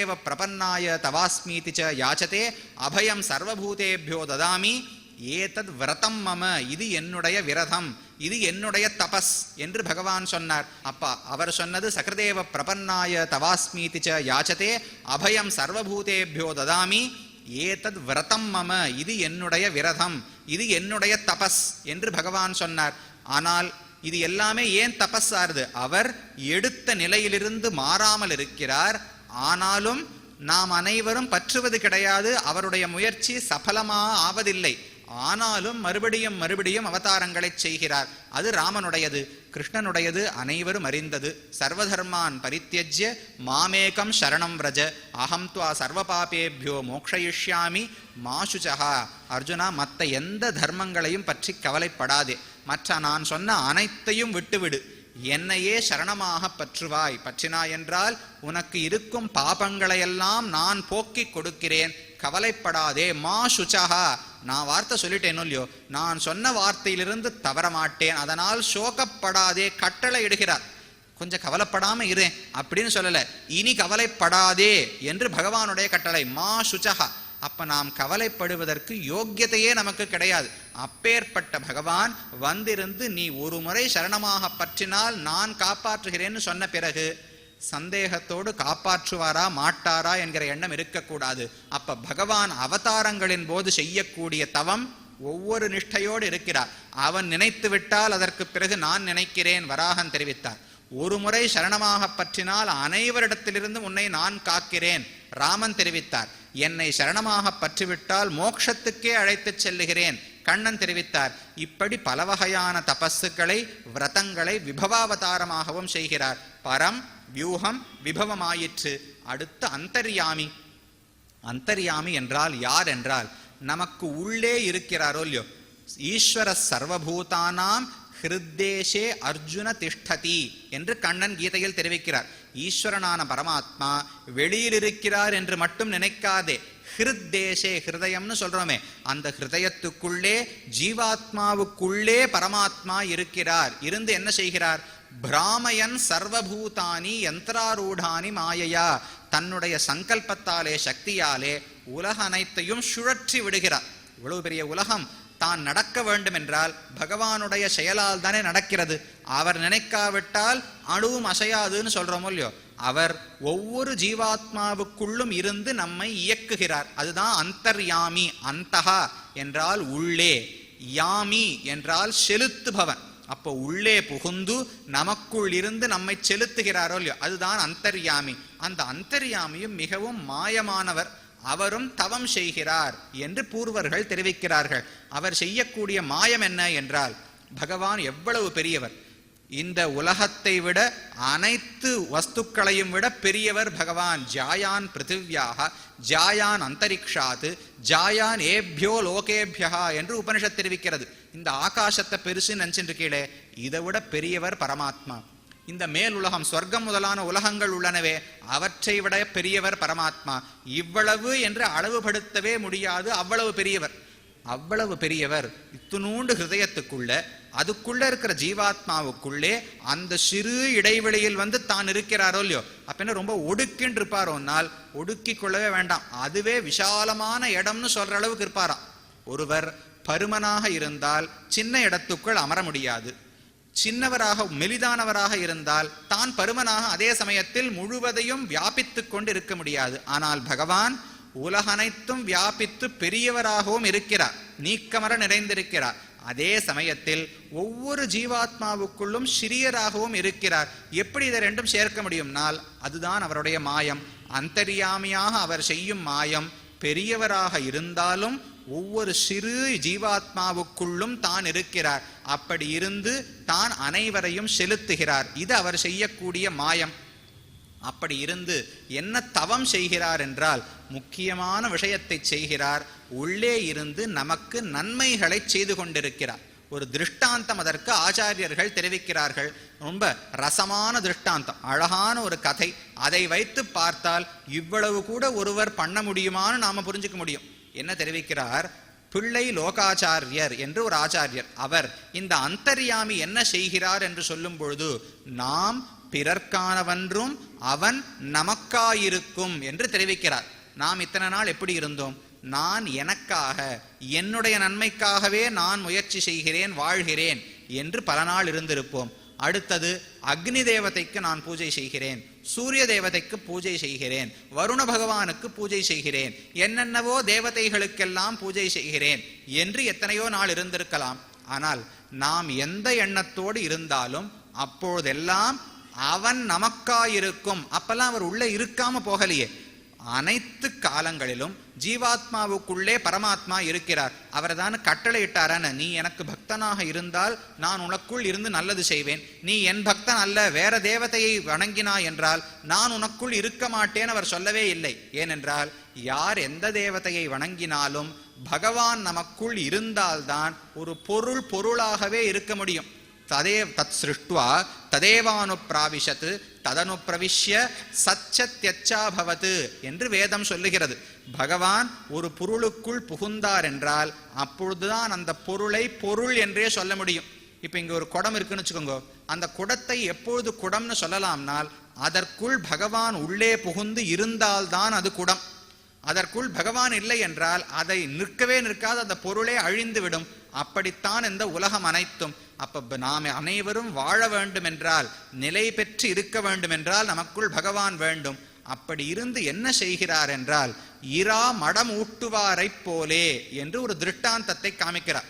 சகதேவ பிரபன்னாய தவாஸ்மீதி ச யாச்சதே அபயம் சர்வபூதேபியோ ததாமி ஏதத் விரதம் மம, இது என்னுடைய விரதம், இது என்னுடைய தபஸ் என்று பகவான் சொன்னார். அப்பா அவர் சொன்னது சகதேவ பிரபன்னாய தவாஸ்மீதி ச யாச்சதே அபயம் சர்வபூதேபியோ ததாமி ஏதத் விரதம் மம, இது என்னுடைய விரதம், இது என்னுடைய தபஸ் என்று பகவான் சொன்னார். ஆனால் இது எல்லாமே ஏன் தபஸ் ஆறுது? அவர் எடுத்த நிலையிலிருந்து மாறாமல் இருக்கிறார். ஆனாலும் நாம் அனைவரும் பற்றுவது கிடையாது, அவருடைய முயற்சி சபலமாக ஆவதில்லை. ஆனாலும் மறுபடியும் மறுபடியும் அவதாரங்களை செய்கிறார். அது ராமனுடையது, கிருஷ்ணனுடையது அனைவரும் அறிந்தது. சர்வதர்மான் பரித்யஜ்ய மாமேகம் சரணம் விரஜ அகம் துவா சர்வபாபேபியோ மோக்ஷயிஷ்யாமி மாசுச்சகா. அர்ஜுனா, மற்ற எந்த தர்மங்களையும் பற்றி கவலைப்படாதே, மற்ற நான் சொன்ன அனைத்தையும் விட்டுவிடு, என்னையே சரணமாக பற்றுவாய். பற்றினாய் என்றால் உனக்கு இருக்கும் பாபங்களையெல்லாம் நான் போக்கிக் கொடுக்கிறேன், கவலைப்படாதே. மா சுச்சகா, நான் வார்த்தை சொல்லிட்டேனோ இல்லையோ, நான் சொன்ன வார்த்தையிலிருந்து தவற மாட்டேன், அதனால் சோகப்படாதே கட்டளை இடுகிறார். கொஞ்சம் கவலைப்படாம இரு அப்படின்னு சொல்லல, இனி கவலைப்படாதே என்று பகவானுடைய கட்டளை. மா சுச்சகா. அப்ப நாம் கவலைப்படுவதற்கு யோக்கியத்தையே நமக்கு கிடையாது. அப்பேற்பட்ட பகவான் வந்திருந்து நீ ஒரு முறை சரணமாக பற்றினால் நான் காப்பாற்றுகிறேன்னு சொன்ன பிறகு சந்தேகத்தோடு காப்பாற்றுவாரா மாட்டாரா என்கிற எண்ணம் இருக்கக்கூடாது. அப்ப பகவான் அவதாரங்களின் போது செய்யக்கூடிய தவம் ஒவ்வொரு நிஷ்டையோடு இருக்கிறார். அவன் நினைத்து விட்டால் அதற்கு பிறகு நான் நினைக்கிறேன், வராகன் தெரிவித்தார். ஒரு முறை சரணமாக பற்றினால் அனைவரிடத்திலிருந்து உன்னை நான் காக்கிறேன், ராமன் தெரிவித்தார். என்னை சரணமாக பற்றிவிட்டால் மோட்சத்துக்கே அழைத்து செல்லுகிறேன், கண்ணன் தெரிவித்தார். இப்படி பல வகையான தபஸுக்களை விரதங்களை விபவாவதாரமாகவும் செய்கிறார். பரம் வியூகம் விபவமாயிற்று. அடுத்து அந்தர்யாமி. அந்தர்யாமி என்றால் யார் என்றால் நமக்கு உள்ளே இருக்கிறாரோ இல்லையோ. ஈஸ்வர சர்வபூதானாம் ஹிருத்தேஷே அர்ஜுன திஷ்டதி என்று கண்ணன் கீதையில் தெரிவிக்கிறார். ஈஸ்வரனான பரமாத்மா வெளியில் இருக்கிறார் என்று மட்டும் நினைக்காதே. ஹிருத்தேஷே, ஹிருதயம்னு சொல்றோமே, அந்த ஹிருதயத்துக்குள்ளே ஜீவாத்மாவுக்குள்ளே பரமாத்மா இருக்கிறார். இருந்து என்ன செய்கிறார்? பிராமயன் சர்வபூதானி யந்திராரூடானி மாயையா, தன்னுடைய சங்கல்பத்தாலே சக்தியாலே உலக அனைத்தையும் சுழற்றி விடுகிறார். இவ்வளவு பெரிய உலகம் தான் நடக்க வேண்டும் என்றால் பகவானுடைய செயலால் தானே நடக்கிறது. அவர் நினைக்காவிட்டால் அணுவும் அசையாதுன்னு சொல்றோமோ இல்லையோ. அவர் ஒவ்வொரு ஜீவாத்மாவுக்குள்ளும் இருந்து நம்மை இயக்குகிறார். அதுதான் அந்தர்யாமி. அந்தஹா என்றால் உள்ளே, யாமி என்றால் செலுத்துபவன். அப்போ உள்ளே புகுந்து நமக்குள் இருந்து நம்மை செலுத்துகிறாரோ இல்லையோ, அதுதான் அந்தர்யாமி. அந்த அந்தர்யாமியும் மிகவும் மாயமானவர். அவரும் தவம் செய்கிறார் என்று பூர்வர்கள் தெரிவிக்கிறார்கள். அவர் செய்யக்கூடிய மாயம் என்ன என்றால், பகவான் எவ்வளவு பெரியவர், இந்த உலகத்தை விட அனைத்து வஸ்துக்களையும் விட பெரியவர் பகவான். ஜாயான் பிருத்திவ்யாக ஜாயான் அந்தரிக்ஷாத் ஜாயான் ஏபியோ லோகேபியா என்று உபனிஷத் தெரிவிக்கிறது. இந்த ஆகாசத்தை பெருசு நினைச்சிட்டு கீழே, இதை விட பெரியவர் பரமாத்மா. இந்த மேல் உலகம் சொர்க்கம் முதலான உலகங்கள் உள்ளனவே, அவற்றை விட பெரியவர் பரமாத்மா. இவ்வளவு என்று அளவுபடுத்தவே முடியாது, அவ்வளவு பெரியவர். அவ்வளவு பெரியவர் இத்துணூண்டு ஹிருதயத்துக்குள்ள, அதுக்குள்ள இருக்கிற ஜீவாத்மாவுக்குள்ளே அந்த சிறு இடைவெளியில் வந்து தான் இருக்கிறாரோ இல்லையோ. அப்ப ரொம்ப ஒடுக்கின்னு இருப்பாரோனால் ஒடுக்கி கொள்ளவே வேண்டாம், அதுவே விசாலமான இடம்னு சொல்ற அளவுக்கு இருப்பாராம். ஒருவர் பருமனாக இருந்தால் சின்ன இடத்துக்குள் அமர முடியாது. சின்னவராக மெலிதானவராக இருந்தால் தான் பருமனாக அதே சமயத்தில் முழுவதையும் வியாபித்து கொண்டு இருக்க முடியாது. ஆனால் பகவான் உலகனைத்தும் வியாபித்து பெரியவராகவும் இருக்கிறார், நீக்கமர நிறைந்திருக்கிறார். அதே சமயத்தில் ஒவ்வொரு ஜீவாத்மாவுக்குள்ளும் சிறியராகவும் இருக்கிறார். எப்படி இதை ரெண்டும் சேர்க்க முடியும்னால் அதுதான் அவருடைய மாயம். அந்தர்யாமியாக அவர் செய்யும் மாயம். பெரியவராக இருந்தாலும் ஒவ்வொரு சிறு ஜீவாத்மாவுக்குள்ளும் தான் இருக்கிறார். அப்படி இருந்து தான் அனைவரையும் செலுத்துகிறார். இது அவர் செய்யக்கூடிய மாயம். அப்படி இருந்து என்ன தவம் செய்கிறார் என்றால் முக்கியமான விஷயத்தை செய்கிறார். உள்ளே இருந்து நமக்கு நன்மைகளை செய்து கொண்டிருக்கிறார். ஒரு திருஷ்டாந்தம் அதற்கு ஆச்சாரியர்கள் தெரிவிக்கிறார்கள். ரொம்ப ரசமான திருஷ்டாந்தம், அழகான ஒரு கதை. அதை வைத்து பார்த்தால் இவ்வளவு கூட ஒருவர் பண்ண முடியுமான்னு நாம புரிஞ்சுக்க முடியும். என்ன தெரிவிக்கிறார்? பிள்ளை லோகாச்சாரியர் என்று ஒரு ஆச்சாரியர், அவர் இந்த அந்தர்யாமி என்ன செய்கிறார் என்று சொல்லும் பொழுது, நாம் பிறர்க்கானவன்றும் அவன் நமக்காயிருக்கும் என்று தெரிவிக்கிறார். நாம் இத்தனை நாள் எப்படி இருந்தோம்? நான் எனக்காக, என்னுடைய நன்மைக்காகவே நான் முயற்சி செய்கிறேன், வாழ்கிறேன் என்று பல நாள் இருந்திருப்போம். அடுத்தது அக்னி தேவதைக்கு நான் பூஜை செய்கிறேன், சூரிய தேவதைக்கு பூஜை செய்கிறேன், வருண பகவானுக்கு பூஜை செய்கிறேன், என்னென்னவோ தேவதைகளுக்கெல்லாம் பூஜை செய்கிறேன் என்று எத்தனையோ நாள் இருந்திருக்கலாம். ஆனால் நாம் எந்த எண்ணத்தோடு இருந்தாலும் அப்பொழுதெல்லாம் அவன் நமக்காயிருக்கும். அப்பெல்லாம் அவர் உள்ள இருக்காம போகலையே. அனைத்து காலங்களிலும் ஜீவாத்மாவுக்குள்ளே பரமாத்மா இருக்கிறார். அவர் தான் கட்டளை இட்டாரான, நீ எனக்கு பக்தனாக இருந்தால் நான் உனக்குள் இருந்து நல்லது செய்வேன், நீ என் பக்தன் அல்ல, வேற தேவதையை வணங்கினாய் என்றால் நான் உனக்குள் இருக்க மாட்டேன் அவர் சொல்லவே இல்லை. ஏனென்றால் யார் எந்த தேவதையை வணங்கினாலும் பகவான் நமக்குள் இருந்தால்தான் ஒரு பொருள் பொருளாகவே இருக்க முடியும். தத் சிருஷ்டுவா ததேவானுப்ராவிஷத் ததனுப்பிரவிஷ்ய சச்சத்யச்சாபவத் என்று வேதம் சொல்லுகிறது. பகவான் ஒரு பொருளுக்குள் புகுந்தார் என்றால் அப்பொழுதுதான் அந்த பொருளை பொருள் என்றே சொல்ல முடியும். இப்ப இங்க ஒரு குடம் இருக்குன்னு வச்சுக்கோங்க, அந்த குடத்தை எப்பொழுது குடம்னு சொல்லலாம்னால் அதற்குள் பகவான் உள்ளே புகுந்து இருந்தால்தான் அது குடம். அதற்குள் பகவான் இல்லை என்றால் அதை நிற்கவே நிற்காது, அந்த பொருளே அழிந்து விடும். அப்படித்தான் இந்த உலகம் அனைத்தும். அப்ப நாம் அனைவரும் வாழ வேண்டும் என்றால், நிலை பெற்று இருக்க வேண்டும் என்றால் நமக்குள் பகவான் வேண்டும். அப்படி இருந்து என்ன செய்கிறார் என்றால், இரா மடம் ஊட்டுவாரை போலே என்று ஒரு திருஷ்டாந்தத்தை காமிக்கிறார்.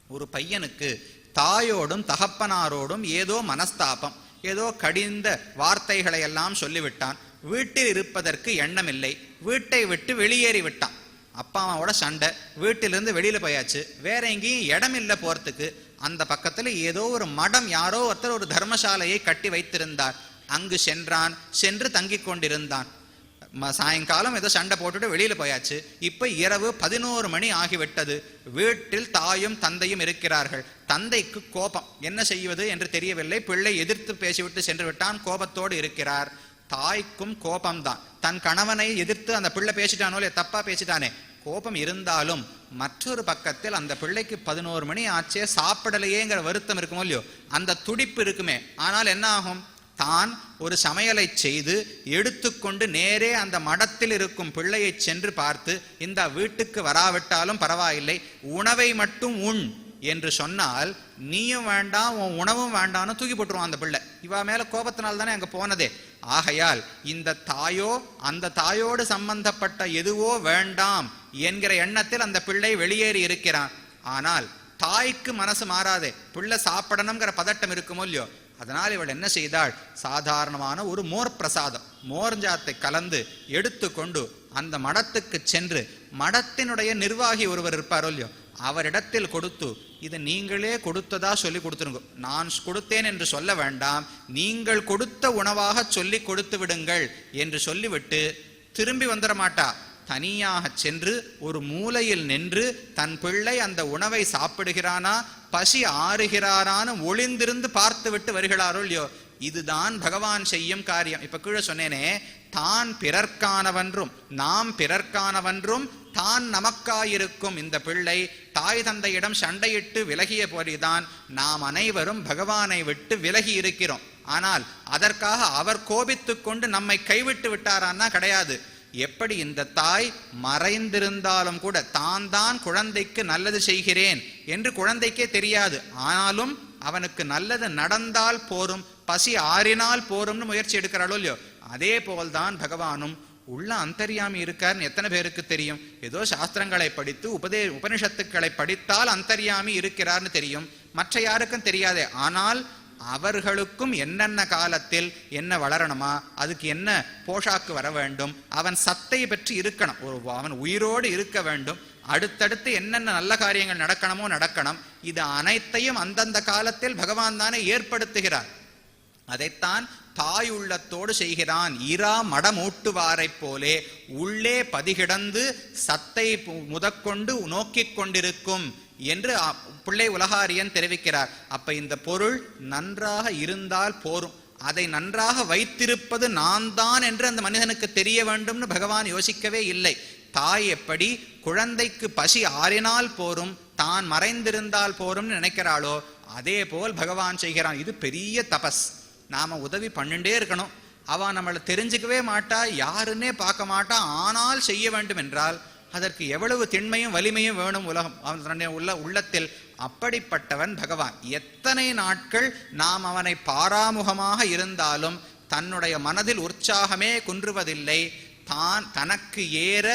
ஒரு பையனுக்கு தாயோடும் தகப்பனாரோடும் ஏதோ மனஸ்தாபம், ஏதோ கடிந்த வார்த்தைகளை எல்லாம் சொல்லிவிட்டான். வீட்டில் இருப்பதற்கு எண்ணமில்லை, வீட்டை விட்டு வெளியேறி விட்டான். அப்பா அம்மாவோட சண்டை, வீட்டிலிருந்து வெளியில போயாச்சு, வேற எங்கேயும் இடம் இல்லை போறதுக்கு. அந்த பக்கத்துல ஏதோ ஒரு மடம், யாரோ ஒருத்தர் ஒரு தர்மசாலையை கட்டி வைத்திருந்தார். அங்கு சென்றான், சென்று தங்கி கொண்டிருந்தான். சாயங்காலம் ஏதோ சண்டை போட்டுட்டு வெளியில போயாச்சு. இப்ப இரவு 11 மணி ஆகிவிட்டது. வீட்டில் தாயும் தந்தையும் இருக்கிறார்கள். தந்தைக்கு கோபம், என்ன செய்வது என்று தெரியவில்லை. பிள்ளை எதிர்த்து பேசிவிட்டு சென்று விட்டான், கோபத்தோடு இருக்கிறார். தாய்க்கும் கோபம்தான், தன் கணவனை எதிர்த்து அந்த பிள்ளை பேசிட்டானோ இல்லையா, தப்பா பேசிட்டானே, கோபம் இருந்தாலும் மற்றொரு பக்கத்தில் அந்த பிள்ளைக்கு 11 மணி ஆச்சே, சாப்பிடலையேங்கிற வருத்தம் இருக்குமோ இல்லையோ, அந்த துடிப்பு இருக்குமே. ஆனால் என்ன ஆகும், தான் ஒரு சமையலை செய்து எடுத்துக்கொண்டு நேரே அந்த மடத்தில் இருக்கும் பிள்ளையை சென்று பார்த்து, இந்த வீட்டுக்கு வராவிட்டாலும் பரவாயில்லை, உணவை மட்டும் உண் என்று சொன்னால், நீயும் வேண்டாம் உன் உணவும் வேண்டாம்னு தூக்கி போட்டுருவான் அந்த பிள்ளை. இவா மேல கோபத்தினால் தானே அங்க போனதே. ஆகையால் இந்த தாயோ அந்த தாயோடு சம்பந்தப்பட்ட எதுவோ வேண்டாம் என்கிற எண்ணத்தில் அந்த பிள்ளை வெளியேறி இருக்கிறான். ஆனால் தாய்க்கு மனசு மாறாதே, பிள்ளை சாப்பிடணுங்கிற பதட்டம் இருக்குமோ இல்லையோ. அதனால் இவள் என்ன செய்தாள், சாதாரணமான ஒரு மோர் பிரசாதம், மோர்ஜாத்தை கலந்து எடுத்துக்கொண்டு அந்த மடத்துக்கு சென்று, மடத்தினுடைய நிர்வாகி ஒருவர் இருப்பாரோ இல்லையோ, அவரிடத்தில் கொடுத்து, இது நீங்களே கொடுத்ததா சொல்லி கொடுத்துருங்க, நான் கொடுத்தேன் என்று சொல்ல வேண்டாம், நீங்கள் கொடுத்த உணவாக சொல்லி கொடுத்து விடுங்கள் என்று சொல்லிவிட்டு திரும்பி வந்துட மாட்டா. தனியாக சென்று ஒரு மூலையில் நின்று தன் பிள்ளை அந்த உணவை சாப்பிடுகிறானா, பசி ஆறுகிறாரான்னு ஒளிந்திருந்து பார்த்து விட்டு வருகிறாரோ இல்லையோ. இதுதான் பகவான் செய்யும் காரியம். இப்ப கீழே சொன்னேனே, தான் பிறர்க்கானவன்றும் நாம் பிறர்க்கானவன்றும் தான் நமக்காயிருக்கும் இந்த பிள்ளை தாய் தந்தையிடம் சண்டையிட்டு விலகிய போதுதான் நாம் அனைவரும் பகவானை விட்டு விலகி இருக்கிறோம். ஆனால் அதற்காக அவர் கோபித்து கொண்டு நம்மை கைவிட்டு விட்டாரான்னா கிடையாது. எப்படி இந்த தாய் மறைந்திருந்தாலும் கூட தான் தான் குழந்தைக்கு நல்லது செய்கிறேன் என்று குழந்தைக்கே தெரியாது, ஆனாலும் அவனுக்கு நல்லது நடந்தால் போரும், பசி ஆறினால் போரும்னு முயற்சி எடுக்கிறாளோ இல்லையோ. அதே போல்தான் பகவானும் உள்ள அந்தர்யாமி இருக்காருன்னு எத்தனை பேருக்கு தெரியும்? ஏதோ சாஸ்திரங்களை படித்து உபனிஷத்துக்களை படித்தால் அந்தர்யாமி இருக்கிறார்னு தெரியும், மற்ற யாருக்கும் தெரியாதே. ஆனால் அவர்களுக்கும் என்னென்ன காலத்தில் என்ன வளரணுமா, அதுக்கு என்ன போஷாக்கு வர வேண்டும், அவன் சத்தை பெற்று இருக்கணும், அவன் உயிரோடு இருக்க வேண்டும், அடுத்தடுத்து என்னென்ன நல்ல காரியங்கள் நடக்கணுமோ நடக்கணும். இது அனைத்தையும் அந்தந்த காலத்தில் பகவான் தானே ஏற்படுத்துகிறார். அதைத்தான் தாய் உள்ளத்தோடு செய்கிறான். இரா மடமூட்டுவாரை போலே உள்ளே பதிகிடந்து சத்தை முதற்கொண்டு நோக்கி கொண்டிருக்கும் என்று பிள்ளை உலகாரியன் தெரிவிக்கிறார். அப்ப இந்த பொருள் நன்றாக இருந்தால் போரும், அதை நன்றாக வைத்திருப்பது நான் தான் என்று அந்த மனிதனுக்கு தெரிய வேண்டும்னு பகவான் யோசிக்கவே இல்லை. தாய் எப்படி குழந்தைக்கு பசி ஆறினால் போரும், தான் மறைந்திருந்தால் போரும்னு நினைக்கிறாளோ அதே போல் பகவான் செய்கிறான். இது பெரிய தபஸ். நாம உதவி பண்ணிட்டே இருக்கணும். அவன் நம்மளை தெரிஞ்சுக்கவே மாட்டா, யாருன்னே பார்க்க மாட்டா. ஆனால் செய்ய வேண்டும் என்றால் அதற்கு எவ்வளவு திண்மையும் வலிமையும் வேணும் உள்ளத்தில். அப்படிப்பட்டவன் பகவான். எத்தனை நாட்கள் நாம் அவனை பாராமுகமாக இருந்தாலும் தன்னுடைய மனதில் உற்சாகமே குன்றுவதில்லை. தான் தனக்கு ஏற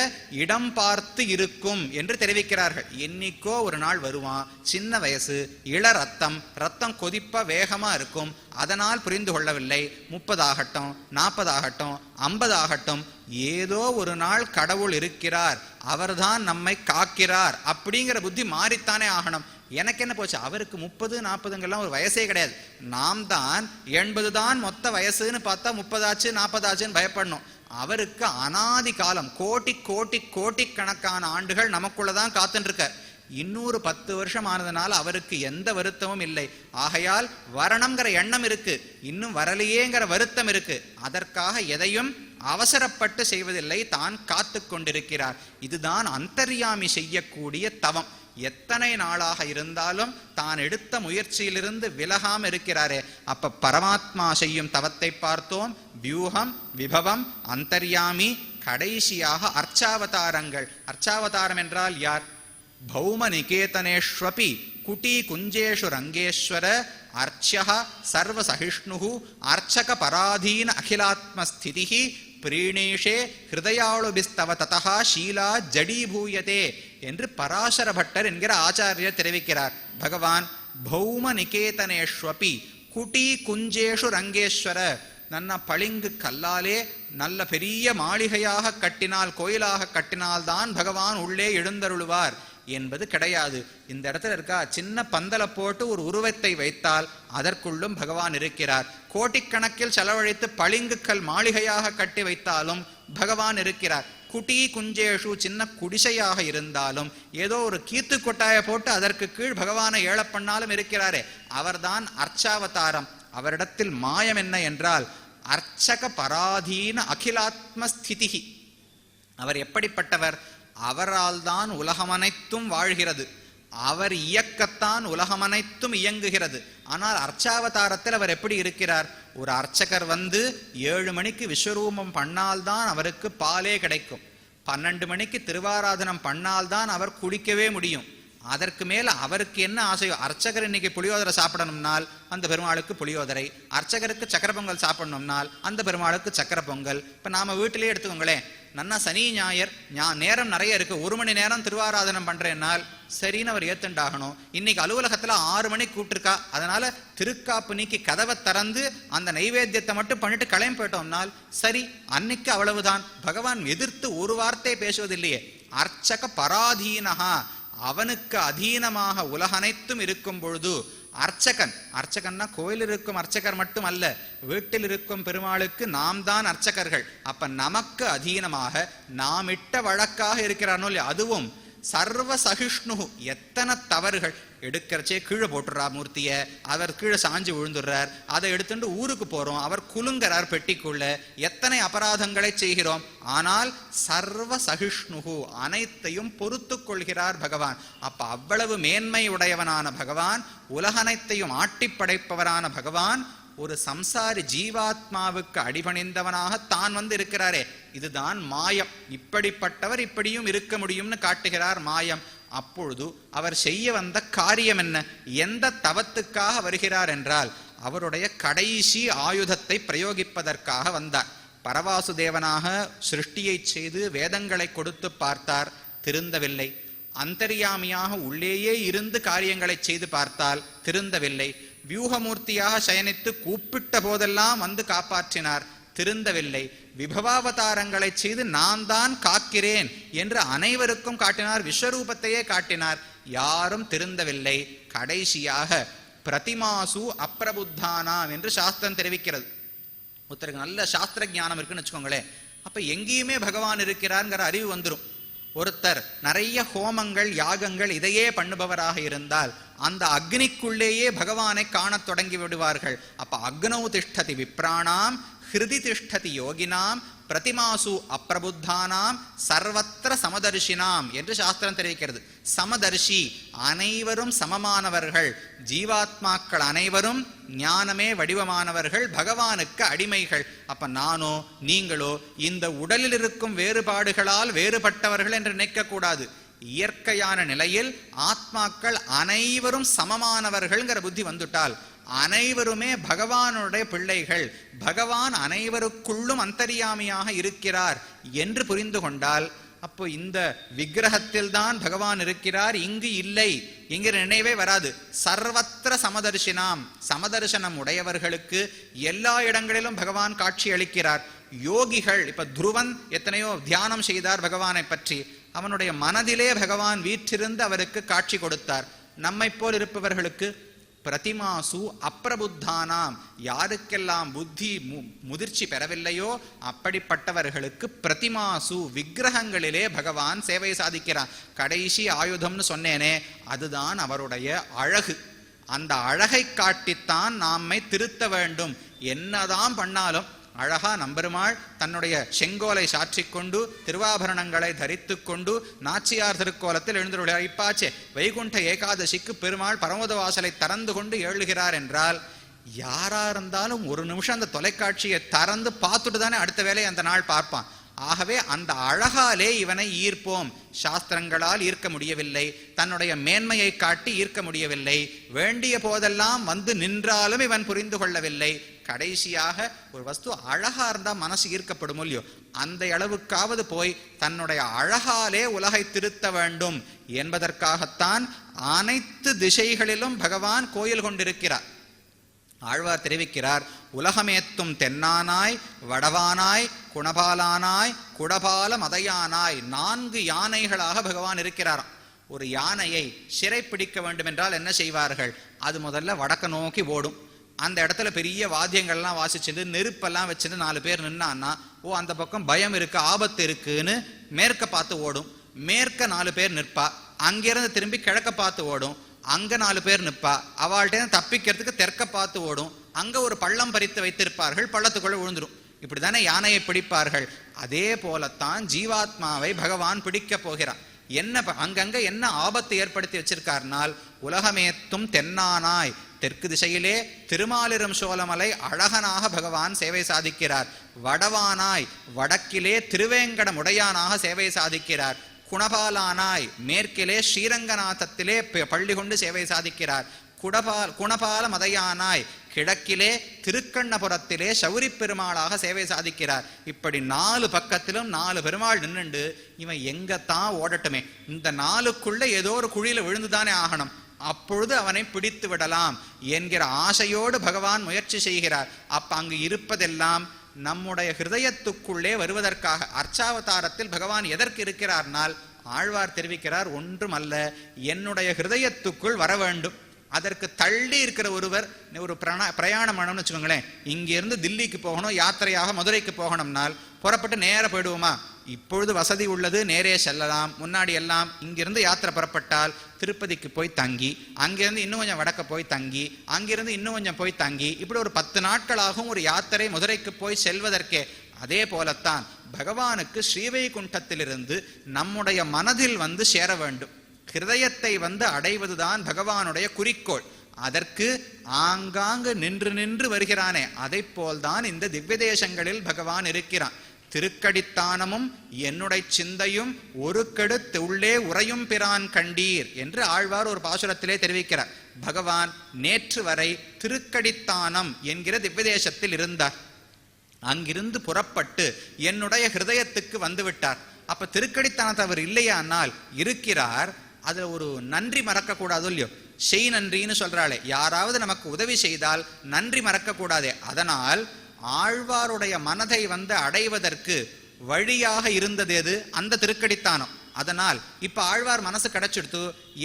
இடம் பார்த்து இருக்கும் என்று தெரிவிக்கிறார்கள். என்னைக்கோ ஒரு நாள் வருவான். சின்ன வயசு, இள ரத்தம் கொதிப்ப வேகமா இருக்கும். அதனால் புரிந்து கொள்ளவில்லை. 30 ஆகட்டும், 40 ஆகட்டும், 50 ஆகட்டும், ஏதோ ஒரு நாள் கடவுள் இருக்கிறார், அவர்தான் நம்மை காக்கிறார் அப்படிங்கிற புத்தி மாறித்தானே ஆகணும். எனக்கு என்ன போச்சு, அவருக்கு 30 40ங்கெல்லாம் ஒரு வயசே கிடையாது. நாம் தான் 80 தான் மொத்த வயசுன்னு பார்த்தா 30 ஆச்சு 40 ஆச்சுன்னு பயப்படணும். அவருக்கு அனாதி காலம், கோட்டி கணக்கான ஆண்டுகள் நமக்குள்ளதான் காத்துட்டு இருக்க. இன்னொரு 10 வருஷம் ஆனதுனால அவருக்கு எந்த வருத்தமும் இல்லை. ஆகையால் வரணுங்கிற எண்ணம் இருக்கு, இன்னும் வரலையேங்கிற வருத்தம் இருக்கு. அதற்காக எதையும் அவசரப்பட்டு செய்வதில்லை, தான் காத்து கொண்டிருக்கிறார். இதுதான் அந்தர்யாமி செய்யக்கூடிய தவம். எத்தனை நாளாக இருந்தாலும் தான் எடுத்த முயற்சியிலிருந்து விலகாம இருக்கிறாரே. அப்ப பரமாத்மா செய்யும் தவத்தை பார்த்தோம். வியூகம், விபவம், அந்தர்யாமி, கடைசியாக அர்ச்சாவதாரங்கள். அர்ச்சாவதாரம் என்றால் யார்? பௌம நிகேதனேஷ்வபி குட்டி குஞ்சேஷு ரங்கேஸ்வர அர்ச்சக சர்வ சகிஷ்ணு அர்ச்சக பராதீன அகிலாத்மஸ்திதி பிரீணேஷே ஹிருதயாளுபிஸ்தவ ததா ஷீலா ஜடீபூயதே என்று பராசர பட்டர் என்கிற ஆச்சாரியர் தெரிவிக்கிறார். பகவான் பௌம நிகேதனேஷ்வபி குட்டி குஞ்சேஷு ரங்கேஸ்வர, நல்ல பளிங்கு கல்லாலே நல்ல பெரிய மாளிகையாக கட்டினால், கோயிலாக கட்டினால்தான் பகவான் உள்ளே எழுந்தருளுவார் என்பது கிடையாது. இந்த இடத்துல இருக்கா, சின்ன பந்தலை போட்டு ஒரு உருவத்தை வைத்தால் அதற்குள்ளும் பகவான் இருக்கிறார். கோட்டிக்கணக்கில் செலவழித்து பளிங்குக்கல் மாளிகையாக கட்டி வைத்தாலும் பகவான் இருக்கிறார். குட்டி குஞ்சேஷு, சின்ன குடிசையாக இருந்தாலும் ஏதோ ஒரு கீத்து கொட்டாய போட்டு அதற்கு கீழ் பகவானை ஏழப்பண்ணாலும் இருக்கிறாரே, அவர்தான் அர்ச்சாவதாரம். அவரிடத்தில் மாயம் என்ன என்றால் அர்ச்சக பராதீன அகிலாத்மஸ்திதி. அவர் எப்படிப்பட்டவர்? அவரால் தான் உலகமனைத்தும் வாழ்கிறது, அவர் இயக்கத்தான் உலகமனைத்தும் இயங்குகிறது. ஆனால் அர்ச்சாவதாரத்தில் அவர் எப்படி இருக்கிறார்? ஒரு அர்ச்சகர் 7 மணிக்கு விஸ்வரூபம் பண்ணால்தான் அவருக்கு பாலே கிடைக்கும். 12 மணிக்கு திருவாராதனம் பண்ணால்தான் அவர் குடிக்கவே முடியும். அதற்கு மேல அவருக்கு என்ன ஆசையோ, அர்ச்சகர் இன்னைக்கு புளியோதரை சாப்பிடணும்னால் அந்த பெருமாளுக்கு புளியோதரை, அர்ச்சகருக்கு சக்கர பொங்கல் சாப்பிடணும்னால் அந்த பெருமாளுக்கு சக்கர பொங்கல். இப்ப நாம வீட்டிலேயே எடுத்துக்கோங்களேன், நன்னா சனி ஞாயிறு நேரம் நிறைய இருக்கு, 1 மணி நேரம் திருவாராதனம் பண்றேன்னால் சரின்னு அவர் ஏத்துண்டாகணும். இன்னைக்கு அலுவலகத்துல 6 மணிக்கு கூப்பிட்டுருக்கா, அதனால திருக்காப்பு நீக்கி கதவை திறந்து அந்த நைவேத்தியத்தை மட்டும் பண்ணிட்டு கிளம்பி போயிட்டோம்னால் சரி, அன்னைக்கு அவ்வளவுதான். பகவான் எதிர்த்து ஒரு வார்த்தை பேசுவதில்லையே. அர்ச்சக பராதீனஹா, அவனுக்கு அதீனமாக உலகனைத்தும் இருக்கும் பொழுது அர்ச்சகன்னா கோயில் இருக்கும் அர்ச்சகர் மட்டும் அல்ல, வீட்டில் இருக்கும் பெருமாளுக்கு நாம் தான் அர்ச்சகர்கள். அப்ப நமக்கு அதீனமாக நாம் இட்ட வழக்காக இருக்கிறானோ இல்லையா, அதுவும் சர்வ சகிஷ்ணு. எத்தனை தவறுகள் எடுக்கிறச்சே கீழே போட்டுறா மூர்த்திய, அவர் கீழே சாஞ்சு விழுந்துடுறார், அதை எடுத்துட்டு ஊருக்கு போறோம், அவர் குலுங்கிறார் பெட்டிக்குள்ள, எத்தனை அபராதங்களை செய்கிறோம். ஆனால் சர்வ சகிஷ்ணு, அனைத்தையும் பொறுத்து கொள்கிறார் பகவான். அப்ப அவ்வளவு மேன்மை உடையவனான பகவான், உலகனைத்தையும் ஆட்டி படைப்பவரான பகவான் ஒரு சம்சாரி ஜீவாத்மாவுக்கு அடிபணிந்தவனாக தான் இருக்கிறாரே, இதுதான் மாயம். இப்படிப்பட்டவர் இப்படியும் இருக்க முடியும்னு காட்டுகிறார் மாயம். அப்பொழுது அவர் செய்ய வந்த காரியம் என்ன? எந்த தவத்துக்காக வருகிறார் என்றால் அவருடைய கடைசி ஆயுதத்தை பிரயோகிப்பதற்காக வந்தார். பரவாசுதேவனாக சிருஷ்டியை செய்து வேதங்களை கொடுத்து பார்த்தார், திருந்தவில்லை. அந்தர்யாமியாக உள்ளேயே இருந்து காரியங்களை செய்து பார்த்தால் திருந்தவில்லை. வியூகமூர்த்தியாக சயனித்து கூப்பிட்ட போதெல்லாம் காப்பாற்றினார், திருந்தவில்லை. விபவாவதாரங்களை செய்து நான் தான் காக்கிறேன் என்று அனைவருக்கும் காட்டினார், விஸ்வரூபத்தையே காட்டினார், யாரும் திருந்தவில்லை. கடைசியாக பிரதிமாசு அப்பிரபுத்தானாம் என்று சாஸ்திரம் தெரிவிக்கிறது. ஒருத்தருக்கு நல்ல சாஸ்திர ஞானம் இருக்குன்னு வச்சுக்கோங்களேன், அப்ப எங்கேயுமே பகவான் இருக்கிறார்ங்கிற அறிவு வந்துடும். ஒருத்தர் நிறைய ஹோமங்கள் யாகங்கள் இதையே பண்ணுபவராக இருந்தால் அந்த அக்னிக்குள்ளேயே பகவானை காணத் தொடங்கி விடுவார்கள். அப்ப அக்னௌ திஷ்டதி விப்ராணாம் ஹிருதி திஷ்டதி யோகினாம் பிரதிமாசு அப்பிரபுத்தானாம் சர்வத்திர சமதர்ஷினாம் என்று சாஸ்திரம் தெரிவிக்கிறது. சமதர்ஷி, அனைவரும் சமமானவர்கள், ஜீவாத்மாக்கள் அனைவரும் ஞானமே வடிவமானவர்கள், பகவானுக்கு அடிமைகள். அப்ப நானோ நீங்களோ இந்த உடலில் இருக்கும் வேறுபாடுகளால் வேறுபட்டவர்கள் என்று நினைக்க கூடாது. இயற்கையான நிலையில் ஆத்மாக்கள் அனைவரும் சமமானவர்கள்ங்கிற புத்தி வந்துட்டால் அனைவருமே பகவானுடைய பிள்ளைகள், பகவான் அனைவருக்குள்ளும் அந்தர்யாமியாக இருக்கிறார் என்று புரிந்து கொண்டால் அப்போ இந்த விக்கிரகத்தில் தான் பகவான் இருக்கிறார், இங்கு இல்லை என்கிற நினைவே வராது. சர்வத்திர சமதர்ஷினாம், சமதர்சனம் உடையவர்களுக்கு எல்லா இடங்களிலும் பகவான் காட்சி அளிக்கிறார். யோகிகள், இப்ப துருவன் எத்தனையோ தியானம் செய்தார் பகவானை பற்றி, அவனுடைய மனதிலே பகவான் வீற்றிருந்து அவருக்கு காட்சி கொடுத்தார். நம்மை போல் இருப்பவர்களுக்கு பிரதிமாசு அப்பிரபுத்தானாம், யாருக்கெல்லாம் புத்தி முதிர்ச்சி பெறவில்லையோ அப்படிப்பட்டவர்களுக்கு பிரதிமாசு விக்கிரகங்களிலே பகவான் சேவை சாதிக்கிறான். கடைசி ஆயுதம்னு சொன்னேனே, அதுதான் அவருடைய அழகு. அந்த அழகை காட்டித்தான் நாமை திருத்த வேண்டும். என்னதான் பண்ணாலும் அழகா நம்பெருமாள் தன்னுடைய செங்கோலை சாற்றிக்கொண்டு திருவாபரணங்களை தரித்து கொண்டு நாச்சியார் திருக்கோலத்தில் எழுந்துள்ளார். இப்பாச்சே வைகுண்ட ஏகாதசிக்கு பெருமாள் பரமோத வாசலை திறந்து கொண்டு எழுகிறார் என்றால் யாரா இருந்தாலும் ஒரு நிமிஷம் அந்த தொலைக்காட்சியை திறந்து பார்த்துட்டு தானே அடுத்த வேலையை அந்த நாள் பார்ப்பான். ஆகவே அந்த அழகாலே இவனை ஈர்ப்போம். சாஸ்திரங்களால் ஈர்க்க முடியவில்லை, தன்னுடைய மேன்மையை காட்டி ஈர்க்க முடியவில்லை, வேண்டிய போதெல்லாம் வந்து நின்றாலும் இவன் புரிந்து கொள்ளவில்லை. கடைசியாக ஒரு வஸ்து அழகா இருந்தா மனசு ஈர்க்கப்படும் இல்லையோ, அந்த அளவுக்காவது போய் தன்னுடைய அழகாலே உலகை திருத்த வேண்டும் என்பதற்காகத்தான் அனைத்து திசைகளிலும் பகவான் கோயில் கொண்டிருக்கிறார். ஆழ்வார் தெரிவிக்கிறார், உலகமேத்தும் தென்னானாய் வடவானாய் குணபாலானாய் குடபால மதையானாய், 4 யானைகளாக பகவான் இருக்கிறாராம். ஒரு யானையை சிறை பிடிக்க வேண்டும் என்றால் என்ன செய்வார்கள்? அது முதல்ல வடக்க நோக்கி ஓடும். அந்த இடத்துல பெரிய வாத்தியங்கள்லாம் வாசிச்சுட்டு நெருப்பெல்லாம் வச்சுட்டு 4 பேர் நின்னான்னா, ஓ அந்த பக்கம் பயம் இருக்கு, ஆபத்து இருக்குன்னு மேற்க பார்த்து ஓடும். மேற்க 4 பேர் நிற்பா, அங்கிருந்து திரும்பி கிழக்க பார்த்து ஓடும். அங்க 4 பேர் நிற்பா, அவள்கிட்ட தப்பிக்கிறதுக்கு தெற்க பார்த்து ஓடும். அங்க ஒரு பள்ளம் பறித்து வைத்திருப்பார்கள், பள்ளத்துக்குள்ள விழுந்துடும். இப்படித்தானே யானையை பிடிப்பார்கள். அதே போலத்தான் ஜீவாத்மாவை பகவான் பிடிக்க போகிறான். என்ன அங்கங்க என்ன ஆபத்து ஏற்படுத்தி வச்சிருக்கார்னால், உலகமேத்தும் தென்னானாய், தெற்கு திசையிலே திருமாலிரும் சோழமலை அழகனாக பகவான் சேவை சாதிக்கிறார். வடவானாய், வடக்கிலே திருவேங்கடமுடையானாக சேவை சாதிக்கிறார். குணபாலானாய், மேற்கிலே ஸ்ரீரங்கநாதத்திலே பள்ளி கொண்டு சேவை சாதிக்கிறார். குணபால மதையானாய், கிழக்கிலே திருக்கண்ணபுரத்திலே சௌரி பெருமாளாக சேவை சாதிக்கிறார். இப்படி 4 பக்கத்திலும் 4 பெருமாள் நின்னுண்டு இவன் எங்கத்தான் ஓடட்டுமே, இந்த 4க்குள்ள ஏதோ ஒரு குழியில விழுந்துதானே ஆகணும், அப்பொழுது அவனை பிடித்து விடலாம் என்கிற ஆசையோடு பகவான் முயற்சி செய்கிறார். அப்ப அங்கு இருப்பதெல்லாம் நம்முடைய ஹிருதயத்துக்குள்ளே வருவதற்காக. அர்ச்சாவதாரத்தில் பகவான் எதற்கு இருக்கிறார்னால், ஆழ்வார் தெரிவிக்கிறார், ஒன்றுமல்ல, என்னுடைய ஹிருதயத்துக்குள் வர வேண்டும். அதற்கு தள்ளி இருக்கிற ஒருவர் ஒரு பிரயாணம் பண்ணணும்னு வச்சுக்கோங்களேன், இங்கிருந்து தில்லிக்கு போகணும், யாத்திரையாக மதுரைக்கு போகணும்னால் புறப்பட்டு நேர போயிடுவோமா? இப்பொழுது வசதி உள்ளது, நேரே செல்லலாம். முன்னாடி எல்லாம் இங்கிருந்து யாத்திரை புறப்பட்டால் திருப்பதிக்கு போய் தங்கி, அங்கிருந்து இன்னும் கொஞ்சம் வடக்க போய் தங்கி, அங்கிருந்து இன்னும் கொஞ்சம் போய் தங்கி, இப்படி ஒரு 10 நாட்களாகும் ஒரு யாத்திரை மதுரைக்கு போய் செல்வதற்கே. அதே போலத்தான் பகவானுக்கு ஸ்ரீவைகுண்டத்திலிருந்து நம்முடைய மனதில் வந்து சேர வேண்டும். ஹிருதயத்தை வந்து அடைவதுதான் பகவானுடைய குறிக்கோள். அதற்கு ஆங்காங்கு நின்று நின்று வருகிறானே, அதை போல்தான் இந்த திவ்ய தேசங்களில் பகவான் இருக்கிறான். திருக்கடித்தானமும் என்னுடைய சிந்தையும் ஒரு கெடுத்து உள்ளே உறையும் பிரான் கண்டீர் என்று ஆழ்வார் ஒரு பாசுரத்திலே தெரிவிக்கிறார். பகவான் நேற்று வரை திருக்கடித்தானம் என்கிற திவ்ய தேசத்தில் இருந்தார். அங்கிருந்து புறப்பட்டு என்னுடைய ஹிருதயத்துக்கு வந்து விட்டார். அப்ப திருக்கடித்தானத்தை அவர் இல்லையானால் இருக்கிறார். அதுல ஒரு நன்றி மறக்க கூடாது இல்லையோ, செய் நன்றின்னு சொல்றாளே, யாராவது நமக்கு உதவி செய்தால் நன்றி மறக்க கூடாதே. அதனால் ஆழ்வாருடைய மனதை வந்து அடைவதற்கு வழியாக இருந்தது எது? அந்த திருக்கடித்தானம். அதனால் இப்ப ஆழ்வார் மனசு கிடைச்சிடுத்து,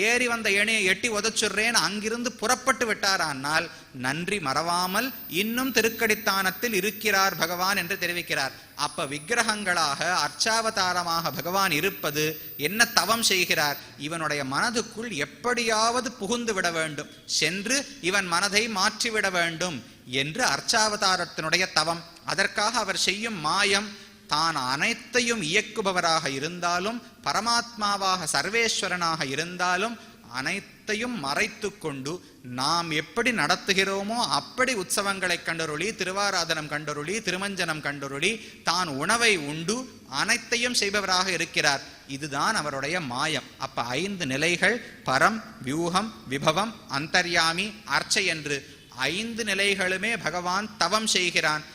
ஏறி வந்த ஏணியை எட்டி உதச்சுடுறேன்னு அங்கிருந்து புறப்பட்டு விட்டாரானால் நன்றி மறவாமல் இன்னும் திருக்கடித்தானத்தில் இருக்கிறார் பகவான் என்று தெரிவிக்கிறார். அப்ப விக்கிரகங்களாக அர்ச்சாவதாரமாக பகவான் இருப்பது என்ன தவம் செய்கிறார்? இவனுடைய மனதுக்குள் எப்படியாவது புகுந்து விட வேண்டும், சென்று இவன் மனதை மாற்றிவிட வேண்டும் என்று அர்ச்சாவதாரத்தினுடைய தவம். அதற்காக அவர் செய்யும் மாயம், தான் அனைத்தையும் இயக்குபவராக இருந்தாலும், பரமாத்மாவாக சர்வேஸ்வரனாக இருந்தாலும், அனைத்தையும் மறைத்து கொண்டு நாம் எப்படி நடத்துகிறோமோ அப்படி உற்சவங்களை கண்டருளி, திருவாராதனம் கண்டருளி, திருமஞ்சனம் கண்டருளி, தான் உணவை உண்டு அனைத்தையும் செய்பவராக இருக்கிறார். இதுதான் அவருடைய மாயம். அப்ப 5 நிலைகள், பரம், வியூகம், விபவம், அந்தர்யாமி, அர்ச்சை என்று 5 நிலைகளுமே பகவான் தவம் செய்கிறான்.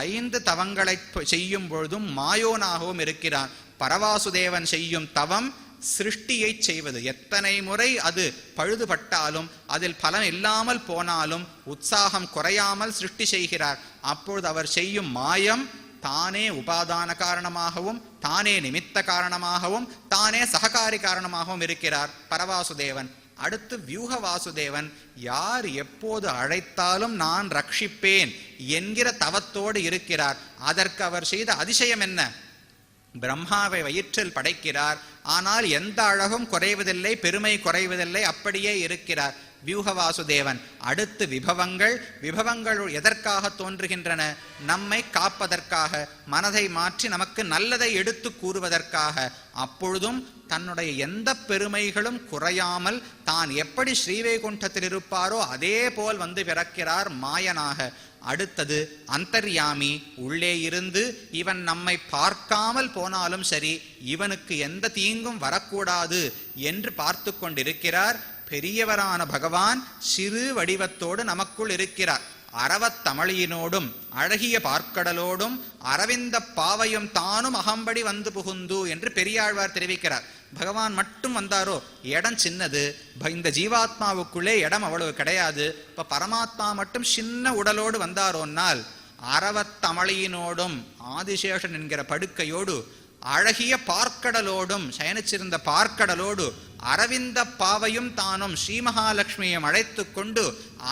5 தவங்களை செய்யும் பொழுதும் மாயோனாகவும் இருக்கிறான். பரவாசுதேவன் செய்யும் தவம் சிருஷ்டியை செய்வது. எத்தனை முறை அது பழுதுபட்டாலும், அதில் பலன் இல்லாமல் போனாலும், உற்சாகம் குறையாமல் சிருஷ்டி செய்கிறார். அப்பொழுது அவர் செய்யும் மாயம், தானே உபாதான காரணமாகவும், தானே நிமித்த காரணமாகவும், தானே சககாரி காரணமாகவும் இருக்கிறார் பரவாசுதேவன். அடுத்து வியூக வாசுதேவன், யார் எப்போது அழைத்தாலும் நான் ரட்சிப்பேன் என்கிற தவத்தோடு இருக்கிறார். அதற்கு அவர் செய்த அதிசயம் என்ன? பிரம்மாவை வயிற்றில் படைக்கிறார், ஆனால் எந்த அழகும் குறைவதில்லை, பெருமை குறைவதில்லை, அப்படியே இருக்கிறார் வியூக வாசுதேவன். அடுத்து விபவங்கள். விபவங்கள் எதற்காக தோன்றுகின்றன? நம்மை காப்பதற்காக, மனதை மாற்றி நமக்கு நல்லதை எடுத்து கூறுவதற்காக. அப்பொழுதும் தன்னுடைய எந்த பெருமைகளும் குறையாமல் தான் எப்படி ஸ்ரீவைகுண்டத்தில் இருப்பாரோ அதே போல் வந்து பிறக்கிறார் மாயனாக. அடுத்தது அந்தர்யாமி. உள்ளே இருந்து இவன் நம்மை பார்க்காமல் போனாலும் சரி, இவனுக்கு எந்த தீங்கும் வரக்கூடாது என்று பார்த்து கொண்டிருக்கிறார். பெரியவரான பகவான் சிறு வடிவத்தோடு நமக்குள் இருக்கிறார். அரவத்தமிழினோடும் அழகிய பார்க்கடலோடும் அரவிந்த பாவையும் தானும் அகம்படி வந்து புகுந்து என்று பெரியாழ்வார் தெரிவிக்கிறார். பகவான் மட்டும் வந்தாரோ இடம் சின்னது, இந்த ஜீவாத்மாவுக்குள்ளே இடம் அவ்வளவு கிடையாது. இப்ப பரமாத்மா மட்டும் சின்ன உடலோடு வந்தாரோன்னால், அரவத்தமிழினோடும் ஆதிசேஷன் என்கிற படுக்கையோடு, அழகிய பார்க்கடலோடும் சயனிச்சிருந்த பார்க்கடலோடு, அரவிந்த பாவையும் தானும் ஸ்ரீ மகாலட்சுமியை அழைத்து கொண்டு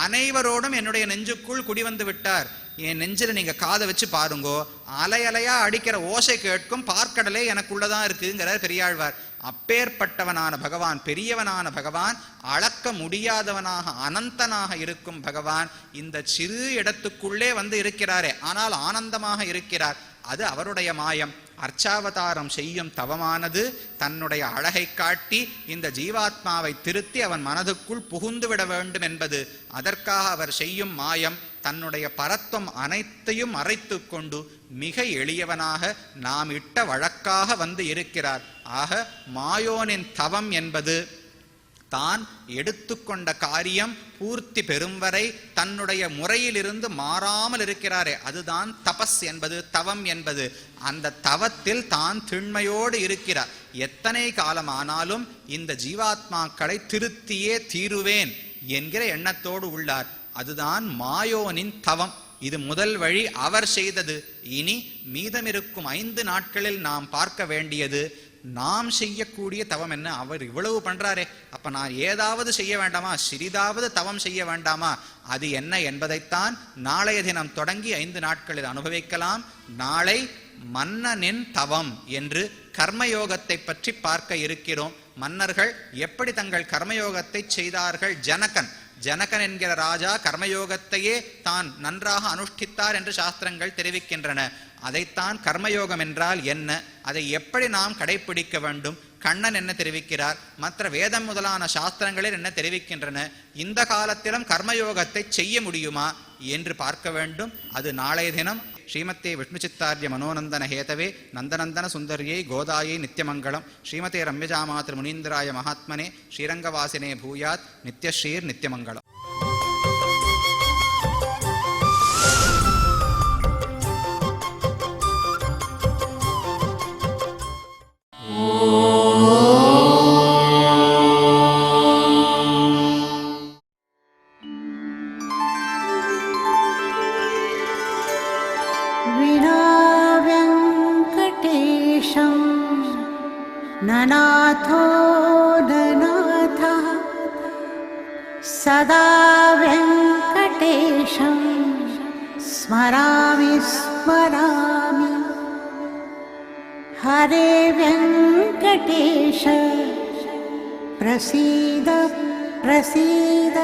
அனைவரோடும் என்னுடைய நெஞ்சுக்குள் குடிவந்து விட்டார். என் நெஞ்சில் நீங்க காதை வச்சு பாருங்கோ, அலையலையா அடிக்கிற ஓசை கேட்கும் பார்க்கடலே எனக்குள்ளதான் இருக்குங்கிறார் பெரியாழ்வார். அப்பேற்பட்டவனான பகவான், பெரியவனான பகவான், அளக்க முடியாதவனாக அனந்தனாக இருக்கும் பகவான் இந்த சிறு இடத்துக்குள்ளே வந்து இருக்கிறாரே, ஆனால் ஆனந்தமாக இருக்கிறார். அது அவருடைய மாயம். அர்ச்சாவதாரம் செய்யும் தவமானது தன்னுடைய அழகை காட்டி இந்த ஜீவாத்மாவை திருத்தி அவன் மனதுக்குள் புகுந்து விட வேண்டும் என்பது. அதற்காக அவர் செய்யும் மாயம், தன்னுடைய பரத்துவம் அனைத்தையும் மறைத்து கொண்டு மிக எளியவனாக நாம் இட்ட வழக்காக வந்து இருக்கிறார். ஆக மாயோனின் தவம் என்பது தான் எடுத்துக்கொண்ட காரியம் பூர்த்தி பெறும் வரை தன்னுடைய முறையிலிருந்து மாறாமல் இருக்கிறாரே, அதுதான் தபஸ் என்பது, தவம் என்பது. அந்த தவத்தில் தான் திண்மையோடு இருக்கிறார். எத்தனை காலமானாலும் இந்த ஜீவாத்மாக்களை திருத்தியே தீருவேன் என்கிற எண்ணத்தோடு உள்ளார். அதுதான் மாயோனின் தவம். இது முதல் வழி அவர் செய்தது. இனி மீதமிருக்கும் 5 நாட்களில் நாம் பார்க்க வேண்டியது நாம் செய்யக்கூடிய தவம் என்ன. அவர் இவ்வளவு பண்றாரே, அப்ப நான் ஏதாவது செய்ய வேண்டாமா, சிறிதாவது தவம் செய்ய வேண்டாமா? அது என்ன என்பதைத்தான் நாளைய தினம் தொடங்கி 5 நாட்களில் அனுபவிக்கலாம். நாளை மன்னனின் தவம் என்று கர்மயோகத்தை பற்றி பார்க்க இருக்கிறோம். மன்னர்கள் எப்படி தங்கள் கர்மயோகத்தை செய்தார்கள்? ஜனகன் என்கிற ராஜா கர்மயோகத்தையே தான் நன்றாக அனுஷ்டித்தார் என்று சாஸ்திரங்கள் தெரிவிக்கின்றன. அதைத்தான் கர்மயோகம் என்றால் என்ன, அதை எப்படி நாம் கடைபிடிக்க வேண்டும், கண்ணன் என்ன தெரிவிக்கிறார், மற்ற வேதம் முதலான சாஸ்திரங்களில் என்ன தெரிவிக்கின்றன, இந்த காலத்திலும் கர்மயோகத்தை செய்ய முடியுமா என்று பார்க்க வேண்டும். அது நாளைய தினம். ஸ்ரீமத்தே விஷ்ணுச்சித்தார்ய மனோநந்தன ஹேதவே நந்தநந்தன சுந்தரியை கோதாயை நித்தியமங்கலம். ஸ்ரீமதே ரம்யஜாமாத்ரு முனீந்திராய மகாத்மனே ஸ்ரீரங்கவாசினே பூயாத் நித்யஸ்ரீர் நித்தியமங்கலம். ननाथो ननाथः सदा वेङ्कटेशं स्मरामि स्मरामि. हरे वेङ्कटेश प्रसीद प्रसीद.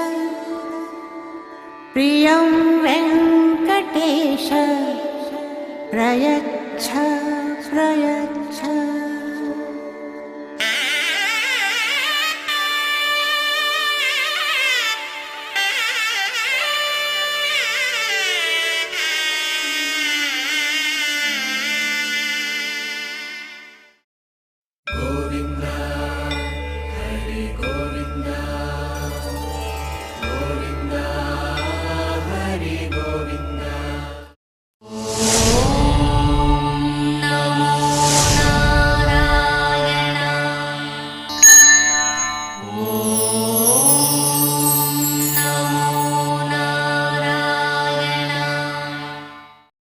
प्रियं वेङ्कटेश प्रयच्छ